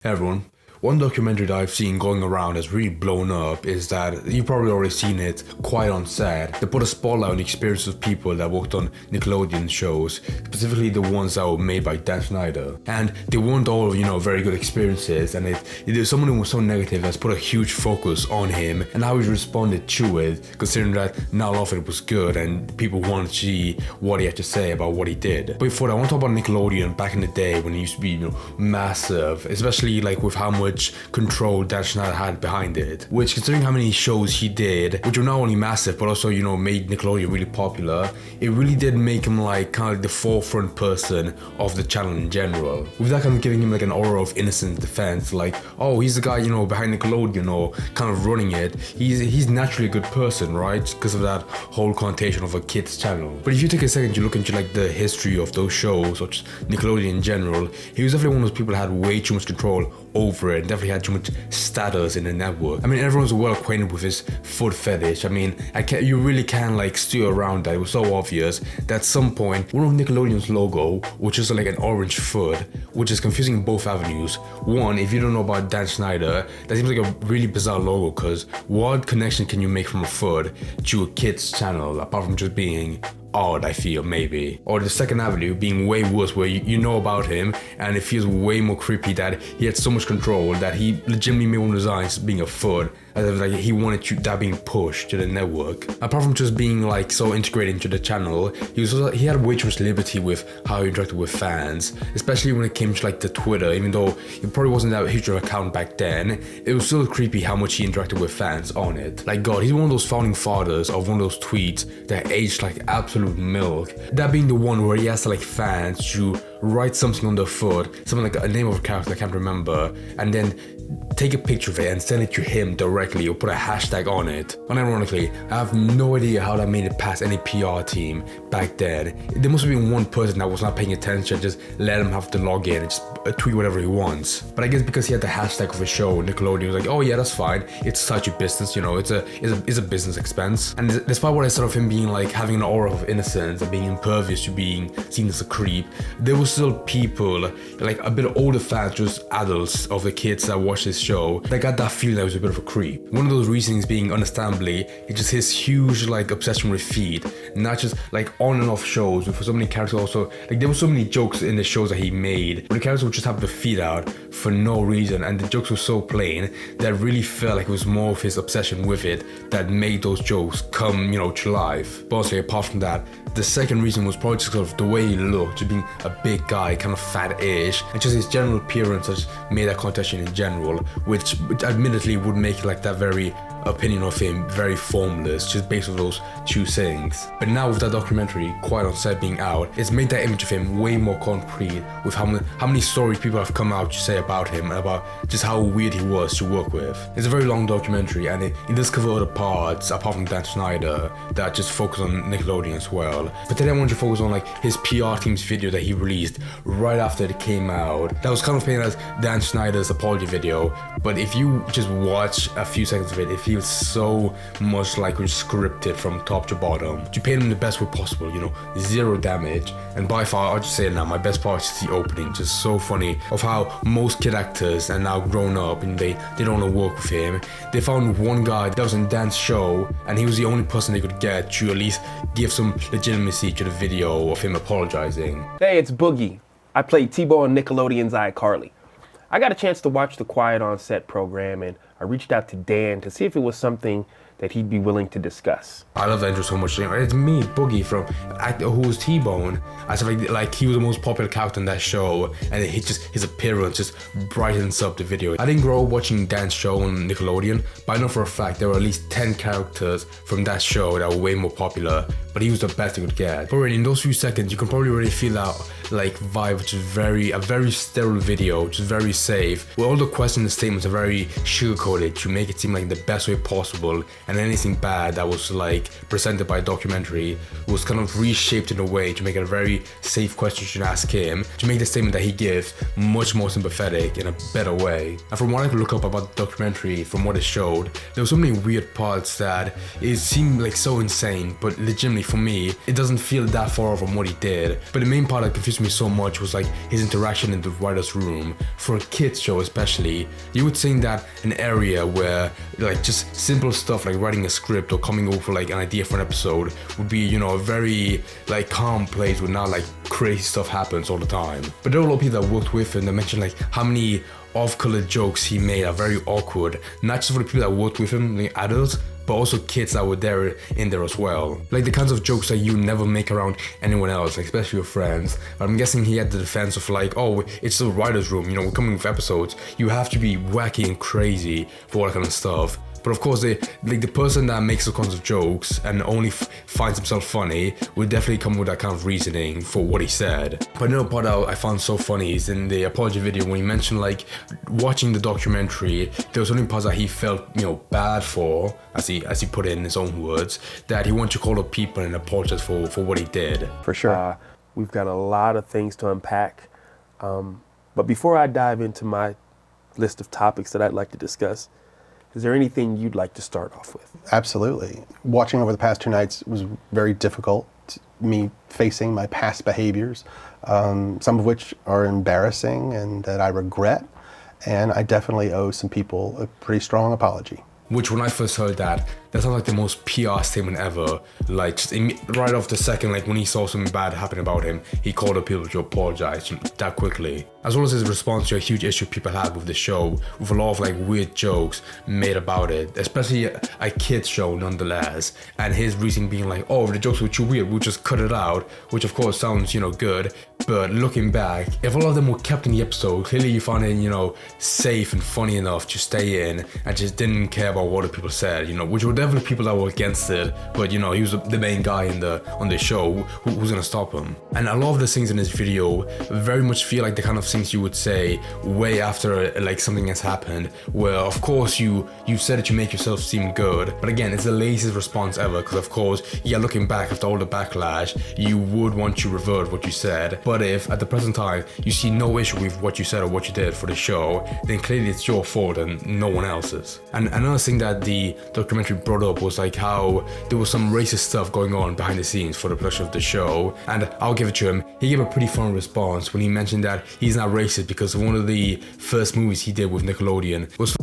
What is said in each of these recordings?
Hey everyone. One documentary that I've seen going around that's really blown up is that you've probably already seen it quite on set. They put a spotlight on the experience of people that worked on Nickelodeon shows, specifically the ones that were made by Dan Schneider. And they weren't all, very good experiences, and someone who was so negative has put a huge focus on him and how he responded to it, considering that not all of it was good and people wanted to see what he had to say about what he did. But before that, I want to talk about Nickelodeon back in the day when it used to be, massive, especially like with how much control Dan Schneider had behind it, which, considering how many shows he did, which were not only massive but also made Nickelodeon really popular, it really did make him like kind of like the forefront person of the channel in general, with that kind of giving him like an aura of innocent defense, like, oh, he's the guy behind Nickelodeon or kind of running it, he's naturally a good person, right, because of that whole connotation of a kids channel. But if you take a second to look into like the history of those shows or just Nickelodeon in general, he was definitely one of those people that had way too much control over it, definitely had too much status in the network. I mean, everyone's well acquainted with his foot fetish. I mean, you really can't like steer around that. It was so obvious that at some point, one of Nickelodeon's logo, which is like an orange foot, which is confusing in both avenues. One, if you don't know about Dan Schneider, that seems like a really bizarre logo, because what connection can you make from a foot to a kid's channel, apart from just being odd, I feel, maybe. Or the second avenue being way worse, where you know about him and it feels way more creepy that he had so much control that he legitimately made one of the designs being a foot, as if like he wanted that being pushed to the network. Apart from just being like so integrated into the channel, he had way too much liberty with how he interacted with fans, especially when it came to like the Twitter. Even though it probably wasn't that huge of an account back then, it was still creepy how much he interacted with fans on it. Like, God, he's one of those founding fathers of one of those tweets that aged like absolute milk. That being the one where he asked like fans to write something on their foot, something like a name of a character I can't remember, and then take a picture of it and send it to him directly or put a hashtag on it. Unironically, I have no idea how that made it past any PR team back then. There must have been one person that was not paying attention, just let him have to log in and just tweet whatever he wants. But I guess because he had the hashtag of his show, Nickelodeon was like, oh yeah, that's fine. It's such a business, it's a business expense. And despite what I said of him being like having an aura of innocence and being impervious to being seen as a creep, there were still people, like a bit older fans, just adults of the kids that watched this show, that got that feeling that he was a bit of a creep. One of those reasons being, understandably, it's just his huge like obsession with feet, not just like on and off shows with so many characters. Also, like there were so many jokes in the shows that he made where the characters would just have their feet out for no reason, and the jokes were so plain that really felt like it was more of his obsession with it that made those jokes come, to life. But also, apart from that, the second reason was probably just sort of the way he looked, just being a big guy, kind of fat-ish, and just his general appearance that just made that connotation in general, which admittedly would make like that very opinion of him very formless, just based on those two things. But now with that documentary, Quiet on Set, being out, it's made that image of him way more concrete, with how many stories people have come out to say about him and about just how weird he was to work with. It's a very long documentary, and it does cover other parts apart from Dan Schneider that just focus on Nickelodeon as well. But today I want to focus on like his PR team's video that he released right after it came out. That was kind of playing as Dan Schneider's apology video, but if you just watch a few seconds of it, it feels so much like it was scripted from top to bottom. You paint him the best way possible, zero damage. And by far, I'll just say it now, my best part is the opening. Just so funny of how most kid actors are now grown up and they don't want to work with him. They found one guy that was in Dan's show, and he was the only person they could get to at least give some legitimacy to the video of him apologizing. Hey, it's Boogie. I played T-Bo on Nickelodeon's iCarly. I got a chance to watch the Quiet on Set program, and I reached out to Dan to see if it was something that he'd be willing to discuss. I love that intro so much. It's me, Boogie, from who was T-Bone. I said like he was the most popular character in that show, and his appearance just brightens up the video. I didn't grow up watching Dan's show on Nickelodeon, but I know for a fact there were at least 10 characters from that show that were way more popular, but he was the best they could get. But already in those few seconds, you can probably already feel that like vibe, which is a very sterile video, which is very safe, where all the questions and statements are very sugar-coated to make it seem like the best way possible, and anything bad that was like presented by a documentary was kind of reshaped in a way to make it a very safe question you should ask him, to make the statement that he gives much more sympathetic in a better way. And from what I could look up about the documentary, from what it showed, there were so many weird parts that it seemed like so insane, but legitimately for me, it doesn't feel that far from what he did. But the main part that confused to me so much was like his interaction in the writer's room. For a kids show especially, you would think that an area where like just simple stuff like writing a script or coming up with like an idea for an episode would be, you know, a very like calm place where not like crazy stuff happens all the time. But there were a lot of people that worked with him that mentioned like how many off-color jokes he made are very awkward, not just for the people that worked with him, like adults, but also kids that were there in there as well. Like the kinds of jokes that you never make around anyone else, like especially your friends. But I'm guessing he had the defense of like, oh, it's the writer's room, you know, we're coming with episodes. You have to be wacky and crazy for all that kind of stuff. But of course, the person that makes all kinds of jokes and only finds himself funny would definitely come with that kind of reasoning for what he said. But another part that I found so funny is in the apology video when he mentioned like watching the documentary, there was certain parts that he felt, you know, bad for, as he put it in his own words, that he wanted to call up people and apologize for what he did. For sure. We've got a lot of things to unpack. But before I dive into my list of topics that I'd like to discuss, is there anything you'd like to start off with? Absolutely. Watching over the past 2 nights was very difficult. Me facing my past behaviors, some of which are embarrassing and that I regret. And I definitely owe some people a pretty strong apology. Which when I first heard that sounds like the most PR statement ever. Like just right off the second, like when he saw something bad happen about him, he called up people to apologize that quickly. As well as his response to a huge issue people had with the show, with a lot of like weird jokes made about it, especially a kid's show nonetheless. And his reason being like, oh, the jokes were too weird, we'll just cut it out, which of course sounds, you know, good. But looking back, if a lot of them were kept in the episode, clearly you found it, you know, safe and funny enough to stay in and just didn't care about what the people said, you know, which were definitely people that were against it. But, you know, he was the main guy on the show. Who's gonna stop him? And a lot of the things in this video very much feel like the kind of things you would say way after like something has happened, where of course you said it to make yourself seem good. But again, it's the laziest response ever, because of course, yeah, looking back after all the backlash, you would want to revert what you said. But if at the present time you see no issue with what you said or what you did for the show, then clearly it's your fault and no one else's. And another thing that the documentary brought up was like how there was some racist stuff going on behind the scenes for the production of the show. And I'll give it to him, he gave a pretty fun response when he mentioned that he's not racist because one of the first movies he did with Nickelodeon was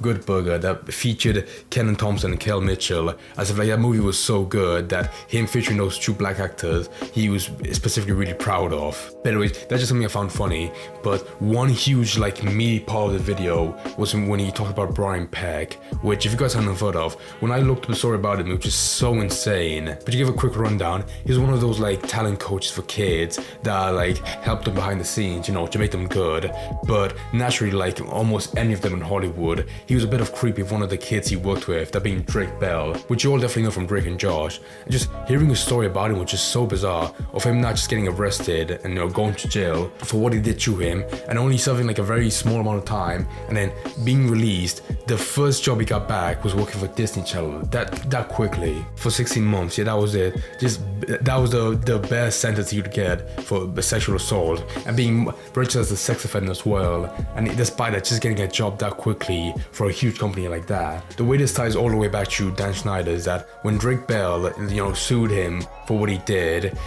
Good Burger that featured Kenan Thompson and Kel Mitchell, as if like that movie was so good that him featuring those two black actors he was specifically really proud of. But anyways, that's just something I found funny. But one huge like meaty part of the video was when he talked about Brian Peck, which if you guys haven't heard of, when I looked up the story about him, which is so insane. But to give a quick rundown, he's one of those like talent coaches for kids that like help them behind the scenes, you know, to make them good. But naturally, like almost any of them in Hollywood, he was a bit of creepy with one of the kids he worked with, that being Drake Bell, which you all definitely know from Drake and Josh. And just hearing a story about him was just so bizarre, of him not just getting arrested and, you know, going to jail for what he did to him, and only serving like a very small amount of time, and then being released. The first job he got back was working for Disney Channel, that quickly, for 16 months. Yeah, that was it. Just, that was the best sentence you'd get for sexual assault, and being registered as a sex offender as well. And despite that, just getting a job that quickly for a huge company like that. The way this ties all the way back to Dan Schneider is that when Drake Bell, you know, sued him for what he did,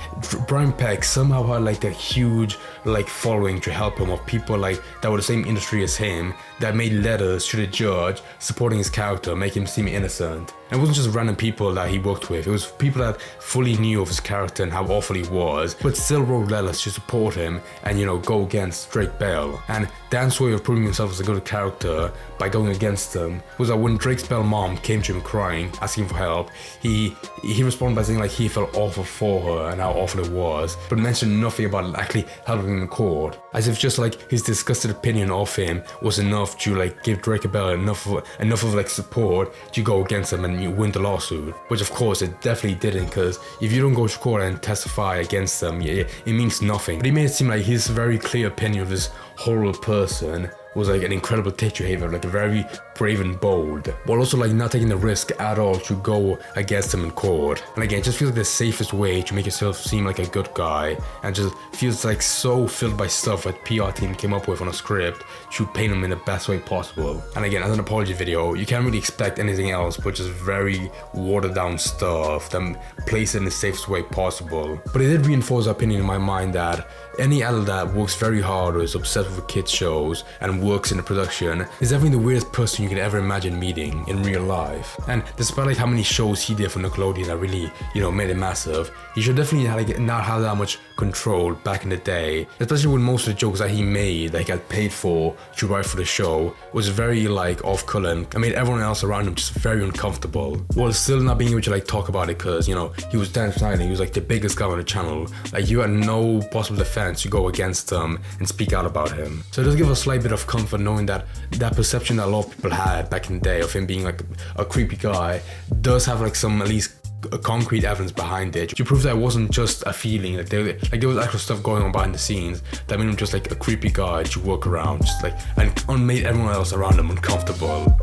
Brian Peck somehow had like a huge like following to help him, of people like that were the same industry as him, that made letters to the judge supporting his character, making him seem innocent. And it wasn't just random people that he worked with, it was people that fully knew of his character and how awful he was, but still wrote letters to support him and, you know, go against Drake Bell. And Dan's way of proving himself as a good character by going against them was that when Drake Bell's mom came to him crying, asking for help, he responded by saying like he felt awful for her and how awful it was, but mentioned nothing about actually helping him in court, as if just like his disgusted opinion of him was enough to like give Drake Bell enough of like support to go against him and you win the lawsuit. Which of course it definitely didn't, because if you don't go to court and testify against them, it means nothing. But he made it seem like his very clear opinion of this horrible person was like an incredible titular behavior, like very brave and bold, while also like not taking the risk at all to go against him in court. And again, it just feels like the safest way to make yourself seem like a good guy, and just feels like so filled by stuff that PR team came up with on a script to paint him in the best way possible. And again, as an apology video, you can't really expect anything else but just very watered down stuff, then place it in the safest way possible. But it did reinforce the opinion in my mind that any adult that works very hard or is obsessed with kids shows and works in the production is definitely the weirdest person you could ever imagine meeting in real life. And despite like how many shows he did for Nickelodeon that really, you know, made it massive, he should definitely not have that much control back in the day, especially when most of the jokes that he made, like got paid for to write for the show, was very like off-color and made everyone else around him just very uncomfortable, while still not being able to like talk about it, because, you know, he was Dan Schneider, he was like the biggest guy on the channel. Like, you had no possible defense to go against him and speak out about him. So it does give a slight bit of comfort knowing that that perception that a lot of people had back in the day of him being like a creepy guy does have like some at least concrete evidence behind it to prove that it wasn't just a feeling, like there was actual stuff going on behind the scenes that made him just like a creepy guy to work around, just like, and made everyone else around him uncomfortable.